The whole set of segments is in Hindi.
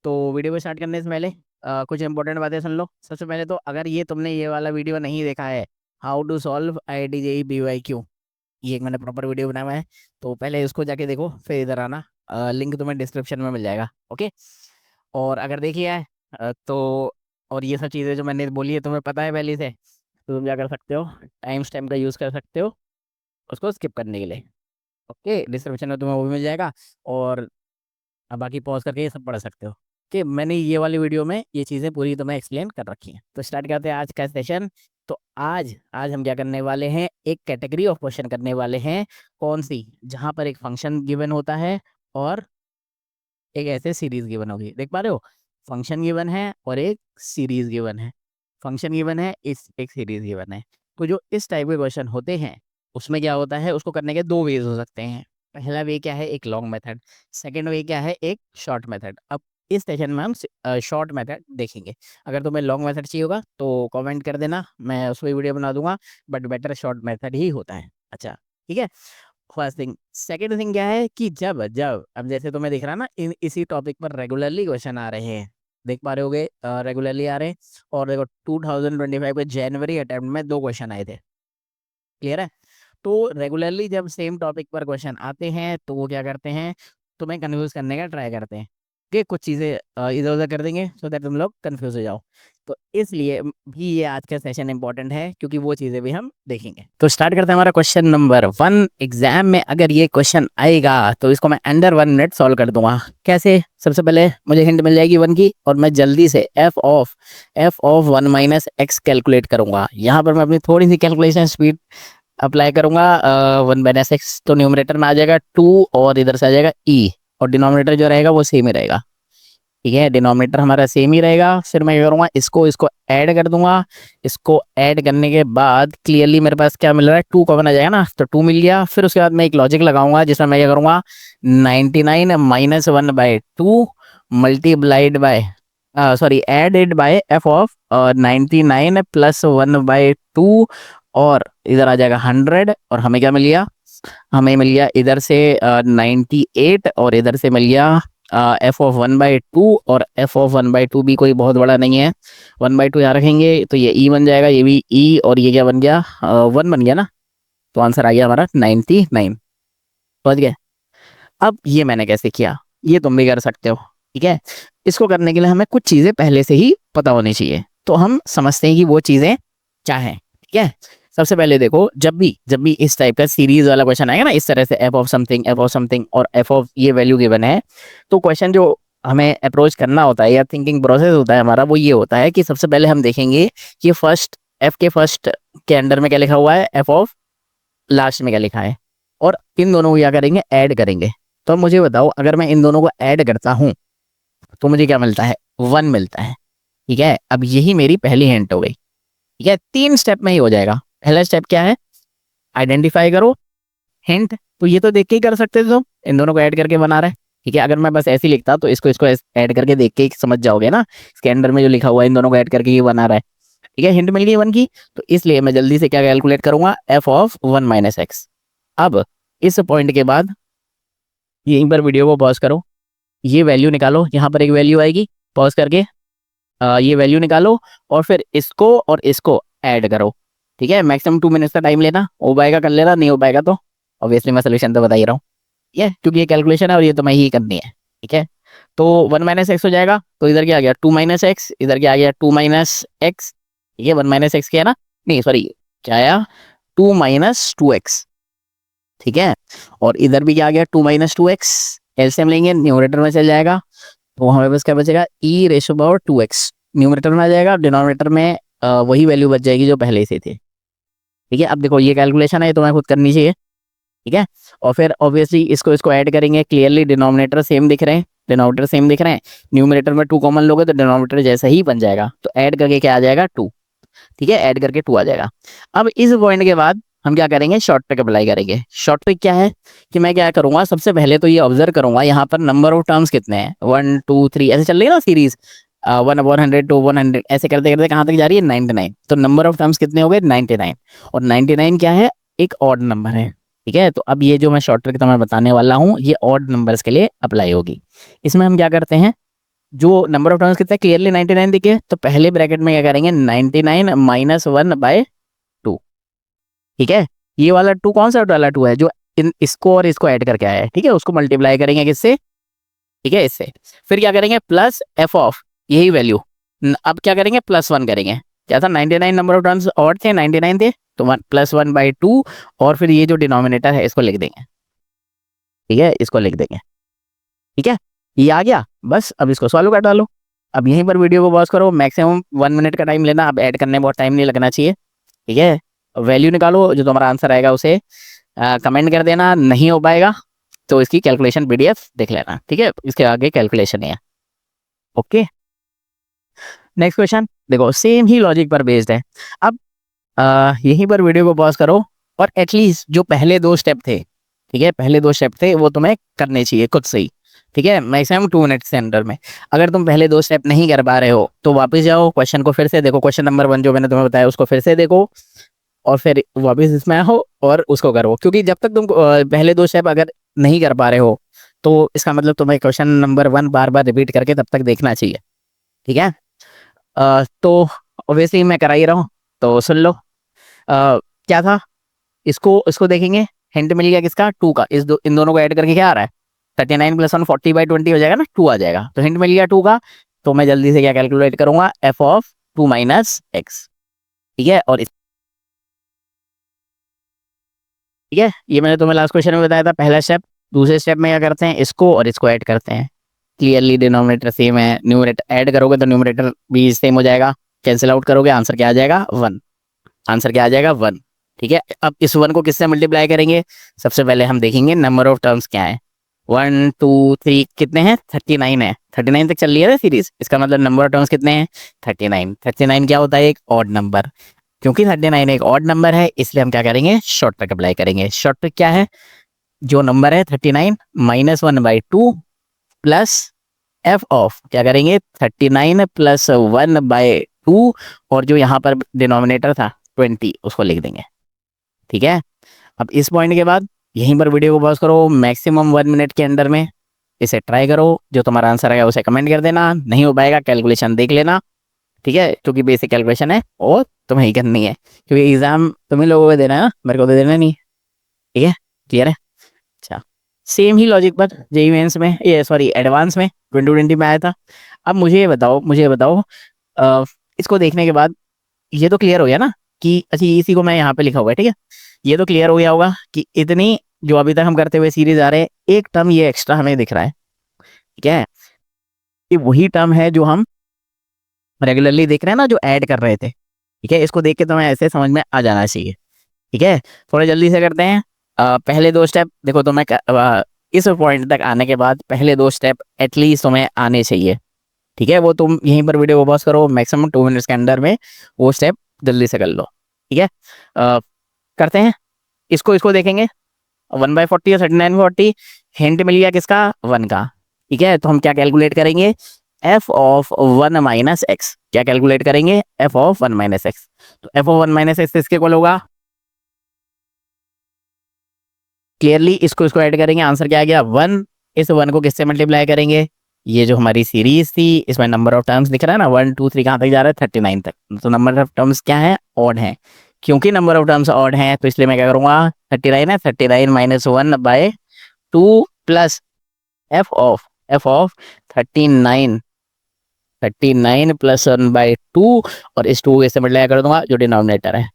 तो वीडियो को स्टार्ट करने से पहले कुछ इंपॉर्टेंट बातें सुन लो। सबसे पहले तो अगर ये तुमने ये वाला वीडियो नहीं देखा है, how to solve IIT JEE BYQ, ये एक मैंने प्रॉपर वीडियो बनाया है, तो पहले इसको जाके देखो फिर इधर आना। लिंक तुम्हें डिस्क्रिप्शन में मिल जाएगा। ओके। और अगर देखिए है तो और ये सब चीज़ें जो मैंने बोली है तुम्हें पता है पहले से, तो तुम क्या कर सकते हो, टाइम स्टैम्प का यूज़ कर सकते हो उसको स्किप करने के लिए। ओके, डिस्क्रिप्शन में तुम्हें वो भी मिल जाएगा। और अब बाकी पॉज करके ये सब पढ़ सकते हो कि मैंने ये वाली वीडियो में ये चीज़ें पूरी तुम्हें एक्सप्लेन कर रखी हैं। तो स्टार्ट करते हैं आज का सेशन। तो आज आज हम क्या करने वाले हैं, एक कैटेगरी ऑफ क्वेश्चन करने वाले हैं। कौन सी? जहाँ पर एक फंक्शन गिवन होता है और एक ऐसे सीरीज गिवन होगी। देख पा रहे हो, फंक्शन गिवन है और एक सीरीज गिवन है। फंक्शन गिवन है, इस एक सीरीज गिवन है। तो जो इस टाइप के क्वेश्चन होते हैं उसमें क्या होता है, उसको करने के दो वेज हो सकते हैं। पहला वे क्या है, एक लॉन्ग मेथड। सेकंड वे क्या है, एक शॉर्ट मेथड। अब इस सेशन में हम शॉर्ट मेथड देखेंगे। अगर तुम्हें लॉन्ग मेथड चाहिए होगा तो कमेंट कर देना, मैं उस पर वीडियो बना दूंगा, बट बेटर शॉर्ट मेथड ही होता है। अच्छा, ठीक है। First thing. सेकंड थिंग क्या है कि जब जब अब जैसे तुम्हें दिख रहा है ना, इसी टॉपिक पर रेगुलरली क्वेश्चन आ रहे हैं। देख पा रहे होगे, रेगुलरली आ रहे हैं। और देखो 2025 के जनवरी अटेम्प्ट में दो क्वेश्चन आए थे। क्लियर है? तो रेगुलरली जब सेम टॉपिक पर क्वेश्चन आते हैं तो वो क्या करते हैं, तुम्हें कंफ्यूज करने का ट्राई करते हैं कि कुछ चीज़ें इधर उधर कर देंगे सो दैट तुम लोग कंफ्यूज हो जाओ। तो इसलिए भी ये आज का सेशन इंपॉर्टेंट है, क्योंकि वो चीज़ें भी हम देखेंगे। तो स्टार्ट करते हैं हमारा क्वेश्चन नंबर 1। एग्जाम में अगर ये क्वेश्चन आएगा तो इसको मैं अंडर 1 मिनट सॉल्व कर दूंगा। कैसे? सबसे पहले मुझे हिंट मिल जाएगी 1 की, और मैं जल्दी से f of 1 minus x calculate करूंगा। यहाँ पर मैं अपनी थोड़ी सी कैलकुलेशन स्पीड अप्लाई करूंगा। 1 माइनस एक्स तो न्यूमरेटर में आ जाएगा 2, और इधर से आ जाएगा ई, और डिनोमिनेटर जो रहेगा वो सेम ही रहेगा। ठीक है, डिनोमिनेटर हमारा सेम ही रहेगा। फिर मैं क्या करूँगा, इसको इसको ऐड कर दूंगा। इसको ऐड करने के बाद क्लियरली मेरे पास क्या मिल रहा है, 2 कॉमन आ जाएगा ना, तो 2 मिल गया। फिर उसके बाद मैं एक लॉजिक लगाऊंगा जिसमें मैं क्या करूँगा, 99 minus 1/2 multiplied by sorry added by f of 99 plus 1/2, और इधर आ जाएगा 100। और हमें क्या मिल गया, हमें मिल गया इधर से 98, और इधर से मिल गया f(1/2), और f(1/2) भी कोई बहुत बड़ा नहीं है। 1/2 यहाँ रखेंगे तो ये e बन जाएगा, ये भी e, और ये क्या बन गया, 1 बन गया ना। तो आंसर आ गया हमारा 99। समझ गए? अब ये मैंने कैसे किया, ये तुम भी कर सकते हो। ठीक है, इसको करने के लिए हमें कुछ चीज़ें पहले से ही पता होनी चाहिए, तो हम समझते हैं कि वो चीज़ें क्या हैं। ठीक है, सबसे पहले देखो, जब भी इस टाइप का सीरीज वाला क्वेश्चन आएगा ना, इस तरह से f(समथिंग) और f ऑफ ये वैल्यू गिवन है, तो क्वेश्चन जो हमें अप्रोच करना होता है या थिंकिंग प्रोसेस होता है हमारा, वो ये होता है कि सबसे पहले हम देखेंगे कि फर्स्ट के अंडर में क्या लिखा हुआ है, f ऑफ लास्ट में क्या लिखा है, और इन दोनों को क्या करेंगे, ऐड करेंगे। तो अब मुझे बताओ, अगर मैं इन दोनों को ऐड करता हूँ तो मुझे क्या मिलता है, 1 मिलता है। ठीक है, अब यही मेरी पहली हिंट हो गई। ठीक है, 3 स्टेप में ही हो जाएगा। पहला स्टेप क्या है, आइडेंटिफाई करो हिंट। तो ये तो देख के ही कर सकते थे तुम, इन दोनों को ऐड करके बना रहा है। ठीक है, अगर मैं बस ऐसे ही लिखता तो इसको इसको ऐड करके देख के ही समझ जाओगे ना, इसके अंदर में जो लिखा हुआ है इन दोनों को ऐड करके ये बना रहा है। ठीक है, हिंट मिल गई 1 की। तो इसलिए मैं जल्दी से क्या कैलकुलेट करूंगा, f(1 - x)। अब इस पॉइंट के बाद यहीं पर वीडियो को पॉज करो, ये वैल्यू निकालो, यहाँ पर एक वैल्यू आएगी, पॉज करके ये वैल्यू निकालो, और फिर इसको और इसको ऐड करो। ठीक है, मैक्सिमम 2 मिनट्स का टाइम लेना, हो पाएगा कर लेना, नहीं हो पाएगा तो ऑब्वियसली मैं सोल्यूशन तो बता ही रहा हूँ। ठीक है, क्योंकि ये कैलकुलेशन है और ये तो मैं ही करनी है। ठीक है, तो 1 - x हो जाएगा, तो इधर क्या आ गया, 2 - x, इधर क्या आ गया, 2 - x। ठीक है, 1 - x क्या है ना, नहीं सॉरी, क्या आया, 2 - 2x। ठीक है, और इधर भी क्या आ गया, 2 - 2x। एलसीएम लेंगे, न्यूमरेटर में चल जाएगा, तो हमारे पास क्या बचेगा, e⁻²2x न्यूमरेटर में आ जाएगा, डिनोमिनेटर में वही वैल्यू बच जाएगी जो पहले से थी। ठीक है, अब देखो ये कैलकुलेशन है, ये तुम्हें खुद करनी चाहिए। ठीक है, और फिर ऑब्वियसली इसको इसको ऐड करेंगे, क्लियरली डिनोमिनेटर सेम दिख रहे हैं, डिनोमिनेटर सेम दिख रहे हैं। न्यूमरेटर में 2 कॉमन लोगे तो डिनोमिनेटर जैसा ही बन जाएगा, तो ऐड करके क्या आ जाएगा, 2। ठीक है, ऐड करके 2 आ जाएगा। अब इस पॉइंट के बाद हम क्या करेंगे, शॉर्ट ट्रिक अप्लाई करेंगे। शॉर्ट ट्रिक क्या है कि मैं क्या करूंगा, सबसे पहले तो ये ऑब्जर्व करूंगा यहाँ पर नंबर ऑफ टर्म्स कितने हैं, 1 2 3 ऐसे चल रही है ना सीरीज, 1/100 to 100 ऐसे करते करते कहाँ तक जा रही है, 99। तो नंबर ऑफ टर्म्स कितने हो गए, 99। और 99 क्या है, एक ऑड नंबर है। ठीक है, तो अब ये जो मैं शॉर्ट ट्रिक तुम्हें बताने वाला हूँ, ये ऑड नंबर्स के लिए अप्लाई होगी। इसमें हम क्या करते हैं, जो नंबर ऑफ टर्म्स कितना क्लियरली 99 दिखे, तो पहले ब्रैकेट में क्या करेंगे 99 माइनस 1/2। ठीक है, ये वाला 2 कौन सा वाला 2 है जो इन इसको और इसको ऐड करके आया है। ठीक है, उसको मल्टीप्लाई करेंगे किससे, ठीक है इससे। फिर क्या करेंगे प्लस एफ ऑफ यही वैल्यू, अब क्या करेंगे +1 करेंगे। क्या था 99 नंबर ऑफ टर्म्स और थे 99 थे, तो 1 +1/2 और फिर ये जो डिनोमिनेटर है इसको लिख देंगे। ठीक है, इसको लिख देंगे। ठीक है, ये आ गया। बस अब इसको सॉल्व कर डालो। अब यहीं पर वीडियो को पॉज करो, मैक्सिमम 1 मिनट का टाइम लेना, अब ऐड करने में बहुत टाइम नहीं लगना चाहिए। ठीक है, वैल्यू निकालो, जो तुम्हारा आंसर आएगा उसे कमेंट कर देना। नहीं हो पाएगा तो इसकी कैलकुलेशन पीडीएफ देख लेना। ठीक है, इसके आगे कैलकुलेशन है। ओके, नेक्स्ट क्वेश्चन देखो, सेम ही लॉजिक पर बेस्ड है। अब यहीं पर वीडियो को पॉज करो और एटलीस्ट जो पहले 2 स्टेप थे, ठीक है पहले 2 स्टेप थे वो तुम्हें करने चाहिए खुद से ही। ठीक है, मैक्सिमम 2 मिनट्स के अंदर में। अगर तुम पहले 2 स्टेप नहीं कर पा रहे हो तो वापस जाओ, क्वेश्चन को फिर से देखो, क्वेश्चन नंबर 1 जो मैंने तुम्हें बताया उसको फिर से देखो और फिर वापस इसमें आओ और उसको करो। क्योंकि जब तक तुम पहले 2 स्टेप अगर नहीं कर पा रहे हो तो इसका मतलब तुम्हें क्वेश्चन नंबर 1 बार बार रिपीट करके तब तक देखना चाहिए। ठीक है, तो ऑब्वियसली मैं करा ही रहा हूँ, तो सुन लो। क्या था, इसको इसको देखेंगे, हिंट मिल गया किसका 2 का। इन दोनों को ऐड करके क्या आ रहा है 39 + 1 40/20 हो जाएगा ना, 2 आ जाएगा। तो हिंट मिल गया 2 का, तो मैं जल्दी से क्या कैलकुलेट करूंगा एफ ऑफ 2 माइनस एक्स। ठीक है, और ठीक है, ये मैंने तुम्हें लास्ट क्वेश्चन में बताया था पहला स्टेप। दूसरे स्टेप में क्या करते हैं, इसको और इसको ऐड करते हैं। क्लियरली डिनोमिनेटर सेम है, न्यूमरेटर ऐड करोगे तो न्यूमरेटर भी सेम हो जाएगा, कैंसिल आउट करोगे आंसर क्या आ जाएगा 1। आंसर क्या आ जाएगा 1। ठीक है, अब इस 1 को किससे मल्टीप्लाई करेंगे, सबसे पहले हम देखेंगे नंबर ऑफ टर्म्स क्या है। 1 2 3 कितने हैं 39 है, 39 तक चल रही है ना सीरीज, इसका मतलब नंबर ऑफ टर्म्स कितने हैं 39। 39 क्या होता है, एक ऑड नंबर। क्योंकि 39 एक ऑड नंबर है इसलिए हम क्या करेंगे शॉर्ट ट्रिक अप्लाई करेंगे। शॉर्ट ट्रिक क्या है, जो नंबर है 39 -1/2 प्लस एफ ऑफ क्या करेंगे 39 + 1/2 और जो यहाँ पर डिनोमिनेटर था 20 उसको लिख देंगे। ठीक है, अब इस पॉइंट के बाद यहीं पर वीडियो को पॉज करो, मैक्सिमम 1 मिनट के अंदर में इसे ट्राई करो। जो तुम्हारा आंसर आएगा उसे कमेंट कर देना, नहीं हो पाएगा कैलकुलेशन देख लेना। ठीक है, क्योंकि बेसिक कैलकुलेशन है और तुम्हें ही करनी है, क्योंकि एग्जाम तुम्हें लोगों को देना है ना, मेरे को तो देना नहीं। ठीक है, क्लियर है। अच्छा, सेम ही लॉजिक पर जेई मेंस में, ये सॉरी एडवांस में 2020 में आया था। अब मुझे ये बताओ इसको देखने के बाद ये तो क्लियर हो गया ना कि अच्छा इसी को मैं यहाँ पे लिखा हुआ है। ठीक है, ये तो क्लियर हो गया होगा कि इतनी जो अभी तक हम करते हुए सीरीज आ रहे हैं, एक टर्म ये एक्स्ट्रा हमें दिख रहा है। ठीक है, ये वही टर्म है जो हम रेगुलरली देख रहे हैं ना, जो ऐड कर रहे थे। ठीक है, इसको देख के तुम्हें ऐसे समझ में आ जाना चाहिए। ठीक है, थोड़ा जल्दी से करते हैं। पहले 2 स्टेप देखो तुम्हें इस पॉइंट तक आने के बाद पहले 2 स्टेप एटलीस्ट तुम्हें आने चाहिए। ठीक है, वो तुम यहीं पर वीडियो को पॉज करो, मैक्सिमम 2 मिनट्स के अंदर में वो स्टेप जल्दी से कर लो। ठीक है, करते हैं। इसको इसको देखेंगे 1/40 और 39/40, हिंट मिल गया किसका 1 का। ठीक है, तो हम क्या कैलकुलेट करेंगे एफ ऑफ 1 माइनस एक्स। क्या कैलकुलेट करेंगे एफ ऑफ 1 माइनस एक्स। तो एफ ऑफ 1 माइनस एक्स इसके इक्वल होगा, क्लियरली इसको इसको ऐड करेंगे आंसर क्या आ गया 1। इस 1 को किससे मल्टीप्लाई करेंगे, ये जो हमारी सीरीज थी इसमें नंबर ऑफ टर्म्स दिख रहा है ना 1 2 3 कहाँ तक जा रहा है 39 तक, तो नंबर ऑफ टर्म्स क्या है ऑड है। क्योंकि नंबर ऑफ टर्म्स ऑड है तो इसलिए मैं क्या करूंगा 39 है 39 -1/2 प्लस एफ ऑफ 39 + 1/2 और इस 2 को इससे मल्टीप्लाई कर दूंगा जो डिनोमिनेटर है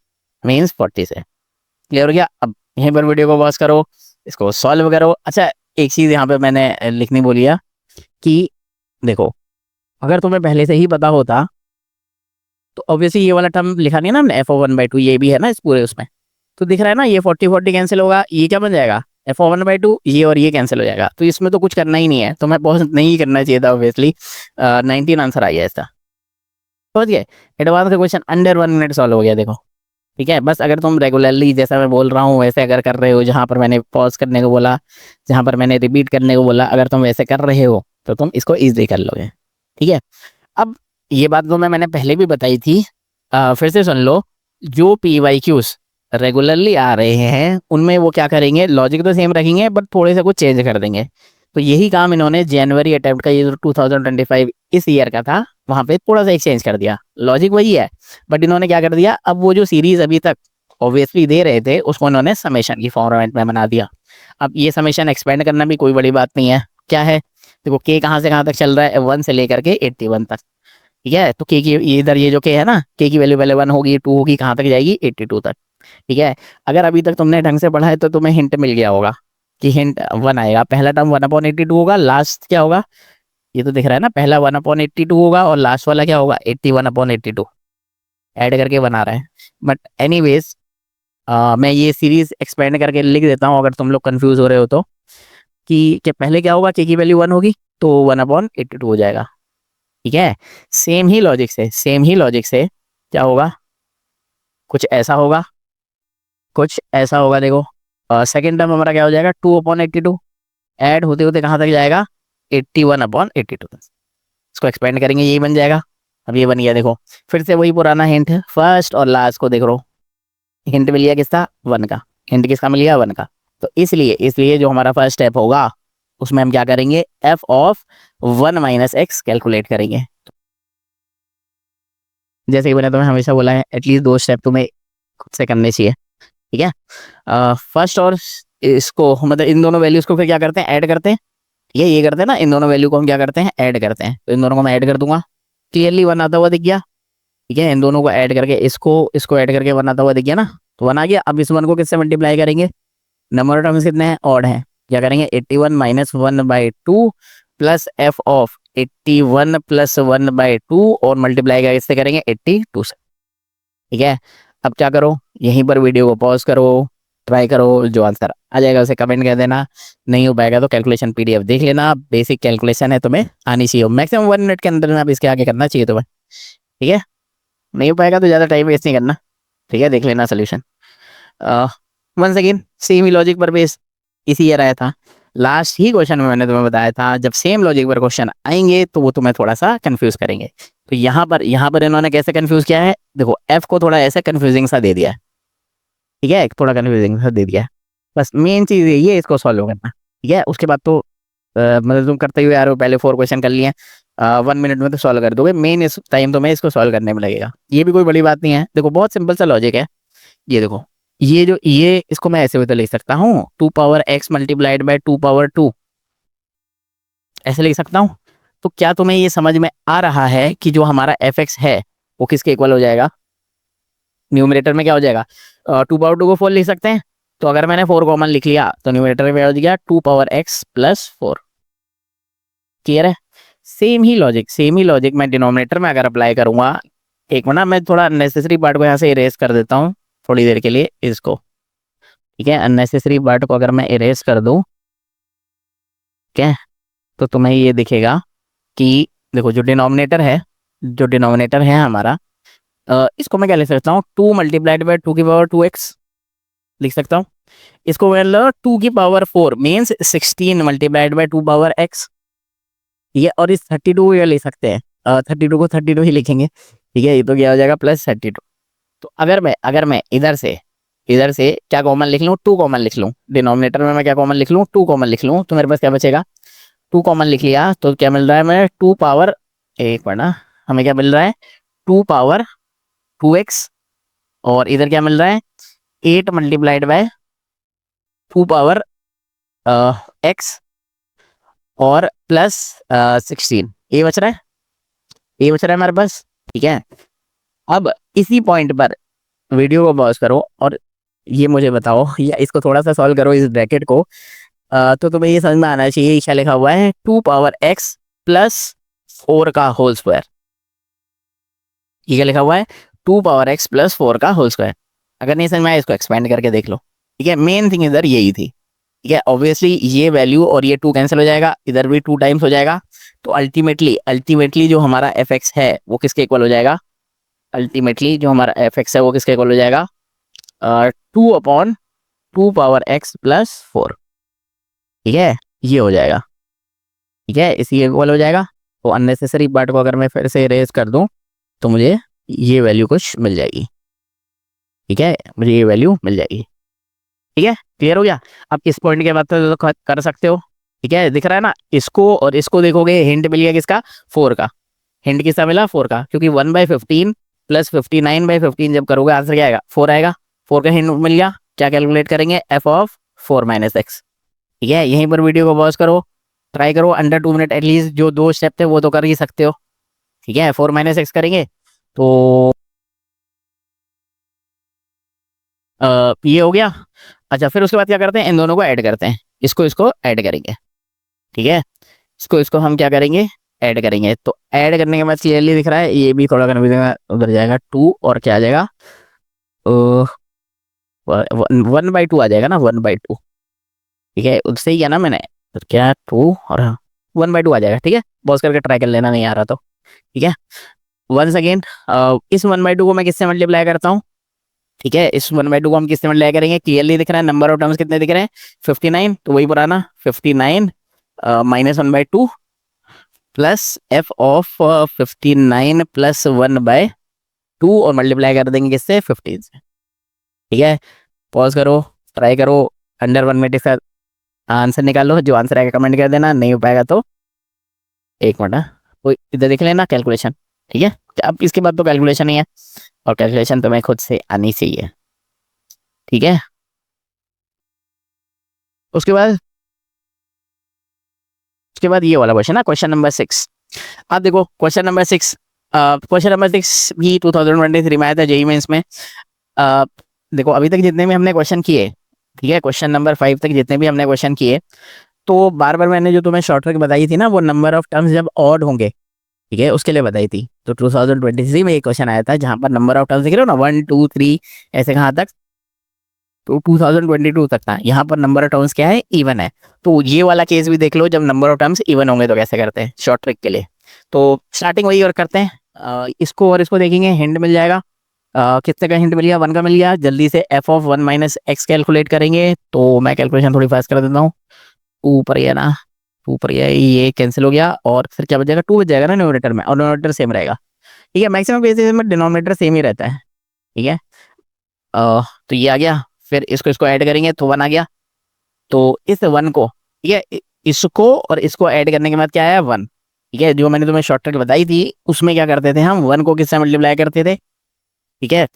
मीन्स 40 से। क्लियर हो गया। अब यहीं पर वीडियो को पॉज करो, इसको सॉल्व करो। अच्छा, एक चीज़ यहाँ पे मैंने लिखनी भूली है कि देखो, अगर तुम्हें पहले से ही पता होता तो ऑब्वियसली ये वाला टर्म लिखा नहीं है ना हमने एफ ओ 1/2, ये भी है ना इस पूरे उसमें, तो दिख रहा है ना ये 40 कैंसिल होगा, ये क्या बन जाएगा एफ ओ 1/2, ये और ये कैंसिल हो जाएगा। तो इसमें तो कुछ करना ही नहीं है, तो मैं पॉज नहीं करना चाहिए था ऑब्वियसली। 19 आंसर आ गया इसका। समझ गए, एडवांस का क्वेश्चन अंडर 1 मिनट सॉल्व हो गया देखो। ठीक है, बस अगर तुम रेगुलरली जैसा मैं बोल रहा हूँ वैसे अगर कर रहे हो, जहाँ पर मैंने पॉज करने को बोला, जहाँ पर मैंने रिपीट करने को बोला, अगर तुम वैसे कर रहे हो तो तुम इसको ईजिली कर लोगे। ठीक है, अब ये बात तो मैंने पहले भी बताई थी, फिर से सुन लो। जो PYQs रेगुलरली आ रहे हैं उनमें वो क्या करेंगे, लॉजिक तो सेम रखेंगे बट थोड़े से कुछ चेंज कर देंगे। तो यही काम इन्होंने जनवरी अटेम्प्ट का, ये जो 2025 इस ईयर का था, वहां पे थोड़ा सा एक्सचेंज कर दिया। लॉजिक वही है, बट इन्होंने क्या कर दिया, अब वो जो सीरीज अभी तक ऑब्वियसली दे रहे थे उसको इन्होंने समेशन की फॉर्मेट में बना दिया। अब ये समेशन एक्सपेंड करना भी कोई बड़ी बात नहीं है। क्या है, देखो के कहाँ से कहाँ तक चल रहा है, 1 से लेकर के 81 तक। ठीक है, तो के की इधर ये जो के है ना, के की वैल्यू पहले 1 होगी, 2 होगी, कहाँ तक जाएगी, 82 तक। ठीक है, अगर अभी तक तुमने ढंग से पढ़ा है तो तुम्हें हिंट मिल गया होगा कि हिंट 1 आएगा, पहला टर्म 1/82 होगा, लास्ट क्या होगा, ये तो दिख रहा है ना, पहला 1/82 होगा और लास्ट वाला क्या होगा, 81/82। ऐड करके बना रहे हैं। बट एनीवेज, मैं ये सीरीज एक्सपेंड करके लिख देता हूँ अगर तुम लोग कंफ्यूज हो रहे हो तो, कि पहले क्या होगा, के की वैल्यू 1 होगी तो 1/82 हो जाएगा। ठीक है, सेम ही लॉजिक से क्या होगा, कुछ ऐसा होगा, कुछ ऐसा होगा। देखो, सेकेंड टर्म हमारा क्या हो जाएगा, 2/82, ऐड होते होते कहाँ तक जाएगा, 81/82 तक। इसको एक्सपेंड करेंगे, यही बन जाएगा। अब ये बन गया, देखो फिर से वही पुराना हिंट, फर्स्ट और लास्ट को देख लो, हिंट मिल गया किसका, 1 का। हिंट किसका मिल गया, 1 का। तो इसलिए जो हमारा फर्स्ट स्टेप होगा उसमें हम क्या करेंगे, एफ ऑफ 1 - x कैलकुलेट करेंगे। जैसे कि मैंने तुम्हें हमेशा बोला है, एटलीस्ट 2 स्टेप तुम्हें खुद से करने चाहिए। ठीक है, फर्स्ट और इसको मतलब इन दोनों वैल्यूज को फिर क्या करते हैं, ऐड करते हैं। ये करते हैं ना, इन दोनों वैल्यू को हम क्या करते हैं, ऐड करते हैं। तो इन दोनों को मैं ऐड कर दूंगा, क्लियरली 1 आता हुआ दिख गया। ठीक है, इन दोनों को ऐड करके इसको इसको ऐड करके 1 आता हुआ दिख गया ना, तो 1 आ गया। अब इस 1 को किससे मल्टीप्लाई करेंगे, नंबर ऑफ टर्म्स कितने हैं, ऑड हैं। क्या करेंगे, 81 - 1/2 प्लस एफ ऑफ 81 + 1/2 और मल्टीप्लाई का इससे करेंगे 82 से। ठीक है, अब क्या करो, यहीं पर वीडियो को पॉज करो, ट्राई करो, जो आंसर आ जाएगा उसे कमेंट कर देना। नहीं हो पाएगा तो कैलकुलेशन पीडीएफ देख लेना, बेसिक कैलकुलेशन है, तुम्हें आनी चाहिए, मैक्सिमम 1 मिनट के अंदर में आप इसके आगे करना चाहिए तुम्हें। ठीक है, नहीं हो पाएगा तो ज़्यादा टाइम वेस्ट नहीं करना। ठीक है, देख लेना सोल्यूशन। वंस अगेन सेम ही लॉजिक पर बेस इसी ईयर आया था। लास्ट ही क्वेश्चन में मैंने तुम्हें बताया था, जब सेम लॉजिक पर क्वेश्चन आएंगे तो वो तुम्हें थोड़ा सा कंफ्यूज करेंगे। तो यहाँ पर इन्होंने कैसे कंफ्यूज किया है, देखो एफ को थोड़ा ऐसे कंफ्यूजिंग सा दे दिया है। ठीक है, थोड़ा कंफ्यूजिंग सा दे दिया है। बस मेन चीज़ यही है, इसको सॉल्व करना। ठीक है, उसके बाद तो मतलब तुम करते हुए यार पहले 4 क्वेश्चन कर लिए, 1 मिनट में तो सॉल्व कर दोगे। मेन इस टाइम तो मैं इसको सॉल्व करने में लगेगा, ये भी कोई बड़ी बात नहीं है। देखो बहुत सिंपल सा लॉजिक है। ये देखो, ये इसको मैं ऐसे भी तो लिख सकता हूँ, 2 x मल्टीप्लाइड बाई 2 ऐसे लिख सकता हूँ। तो क्या तुम्हें ये समझ में आ रहा है कि जो हमारा एफ एक्स है वो किसके इक्वल हो जाएगा, न्यूमरेटर में क्या हो जाएगा, 2/2 को 4 लिख सकते हैं। तो अगर मैंने 4 कॉमन लिख लिया तो न्यूमरेटर में हो गया 2x + 4। क्लियर है, सेम ही लॉजिक मैं डिनोमिनेटर में अगर अप्लाई करूंगा, एक मिनट मैं थोड़ा अननेसेसरी पार्ट को यहाँ से इरेज कर देता हूँ थोड़ी देर के लिए इसको। ठीक है, अननेसेसरी पार्ट को अगर मैं इरेज कर दूं, ठीक है, तो तुम्हें ये दिखेगा कि देखो जो डिनोमिनेटर है हमारा, इसको मैं क्या लिख सकता हूँ, 2 मल्टीप्लाइड बाई 2 की पावर 2x लिख सकता हूँ। इसको मतलब 2 की power 4 means 16 multiplied by 2 power x। ये और इस 32 ये लिख सकते हैं, 32 को 32 ही लिखेंगे। ठीक है, ये तो क्या हो जाएगा, +32। तो अगर मैं इधर से क्या कॉमन लिख लूँ, 2 कॉमन लिख लूँ, डिनोमिनेटर में मैं क्या कॉमन लिख लूँ, 2 कॉमन लिख लूँ, तो मेरे पास क्या बचेगा, 2 कॉमन लिख लिया तो क्या मिल रहा है, मैं 2 पावर, एक पढ़ना, हमें क्या मिल रहा है, 2 पावर 2x। और इधर क्या मिल रहा है, 8 मल्टीप्लाइड बाय 2 पावर x और +16। ये बच रहा है, हमारे पास। ठीक है, अब इसी पॉइंट पर वीडियो को पॉज करो और ये मुझे बताओ, या इसको थोड़ा सा सॉल्व करो इस ब्रैकेट को। तो तुम्हें ये समझ में आना चाहिए, क्या लिखा हुआ है, 2 पावर x + 4 का होल स्क्वायर। ये क्या लिखा हुआ है, 2 पावर x + 4 का होल स्क्वायर। अगर नहीं समझ में आया इसको एक्सपेंड करके देख लो। ठीक है, मेन थिंग इधर यही थी। ठीक है, ऑब्वियसली ये वैल्यू और ये 2 कैंसिल हो जाएगा, इधर भी 2 टाइम्स हो जाएगा। तो अल्टीमेटली जो हमारा एफ एक्स है वो किसके इक्वल हो जाएगा, टू अपॉन 2 पावर x + 4। ठीक है, ये हो जाएगा। ठीक है, इसी इक्वल हो जाएगा। तो अननेसेसरी पार्ट को अगर मैं फिर से इरेज कर दूं तो मुझे ये वैल्यू कुछ मिल जाएगी। ठीक है, मुझे ये वैल्यू मिल जाएगी। ठीक है, क्लियर हो गया। अब इस पॉइंट के बाद तो कर सकते हो। ठीक है, दिख रहा है ना, इसको और इसको देखोगे, हिंट मिल गया किसका, 4 का। हिंट किसका मिला, 4 का, क्योंकि 1/15 प्लस 59/15 जब करोगे आंसर क्या आएगा, 4 आएगा। 4 का हिंट मिल गया, क्या कैलकुलेट करेंगे, एफ ऑफ 4 - x। ठीक है, यहीं पर वीडियो को पॉज करो, ट्राई करो, अंडर 2 मिनट एटलीस्ट, जो 2 स्टेप थे वो तो कर ही सकते हो। ठीक है, 4 - x करेंगे तो ये हो गया। अच्छा, फिर उसके बाद क्या करते हैं, इन दोनों को ऐड करते हैं, इसको इसको ऐड करेंगे। ठीक है, इसको इसको हम क्या करेंगे, ऐड करेंगे। तो ऐड करने के बाद क्लियरली दिख रहा है, ये भी थोड़ा कन्फ्यूजन, उधर जाएगा 2 और क्या आ जाएगा, 1/2 आ जाएगा ना, 1/2। ठीक है, उससे ही किया ना मैंने, तो क्या 2 और 1/2 आ जाएगा। ठीक है, पॉज करके ट्राई कर लेना, नहीं आ रहा तो। ठीक है, वंस अगेन इस 1/2 को मैं किससे मल्टीप्लाई करता हूँ। ठीक है, इस 1/2 को हम किससे मल्टीप्लाई करेंगे, क्लियरली दिख रहा है, नंबर ऑफ टर्म्स कितने दिख रहे हैं, 59, तो वही पुराना 59 -1/2 प्लस एफ ऑफ 59 प्लस 1/2 और मल्टीप्लाई कर देंगे किससे, 15 से। ठीक है, पॉज करो, ट्राई करो, अंडर 1 मिनट इसका आंसर निकालो, जो आंसर आएगा कमेंट कर देना, नहीं हो पाएगा तो 1 मिनट। तो इधर देख लेना कैलकुलेशन। ठीक है, अब इसके बाद तो कैलकुलेशन ही है, और कैलकुलेशन तुम्हें खुद से आनी चाहिए। ठीक है, उसके बाद ये वाला क्वेश्चन ना, क्वेश्चन नंबर 6। आप देखो क्वेश्चन नंबर 6 भी 2023 में आया था जेईई मेंस में। अ, देखो अभी तक जितने भी हमने क्वेश्चन किए, ठीक है, क्वेश्चन नंबर 5 तक जितने भी हमने क्वेश्चन किए, तो बार बार मैंने जो तुम्हें शॉर्ट ट्रिक बताई थी ना, वो नंबर ऑफ टर्म्स जब ऑड होंगे, ठीक है, उसके लिए बताई थी। तो 2023 में एक क्वेश्चन आया था जहां पर नंबर ऑफ टर्म्स दिख रहे हो ना, 1 2 3 ऐसे कहाँ तक, तो 2022 तक था। यहाँ पर नंबर ऑफ टर्म्स क्या है, इवन है। तो ये वाला केस भी देख लो, जब नंबर ऑफ टर्म्स इवन होंगे तो कैसे करते हैं शॉर्ट ट्रिक के लिए। तो स्टार्टिंग वही और करते हैं, इसको और इसको देखेंगे, हिंट मिल जाएगा। कितने का हिंट मिल गया, 1 का मिल गया। जल्दी से एफ ऑफ 1 - x कैलकुलेट करेंगे, तो मैं कैलकुलेशन थोड़ी फास्ट कर देता हूँ। ऊपर ये ना, ऊपर ये कैंसिल हो गया, और फिर क्या बच जाएगा, 2 बच जाएगा ना न्यूमरेटर में, और न्यूमरेटर सेम रहेगा। ठीक है, मैक्सिमम केसेस में डिनोमिनेटर सेम ही रहता है। ठीक है, तो ये आ गया, फिर इसको इसको ऐड करेंगे तो 1 आ गया। तो इस 1 को, ठीक है, इसको और इसको ऐड करने के बाद क्या आया, 1। ठीक है, जो मैंने तुम्हें शॉर्टकट बताई थी उसमें क्या करते थे हम, 1 को किससे मल्टीप्लाई करते थे। ठीक है,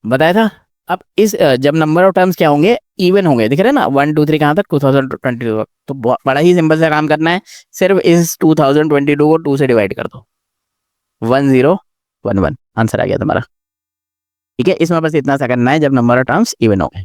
बताया था। अब इस जब नंबर ऑफ टर्म्स क्या होंगे, इवन होंगे, दिख रहे हैं ना, 1 2 3 कहाँ तक, 2022 तक। तो बड़ा ही सिंपल सा काम करना है, सिर्फ इस 2022 को 2 से डिवाइड कर दो, 1011 आंसर आ गया तुम्हारा। ठीक है, इसमें बस इतना सा करना है जब नंबर ऑफ टर्म्स इवन हो गए।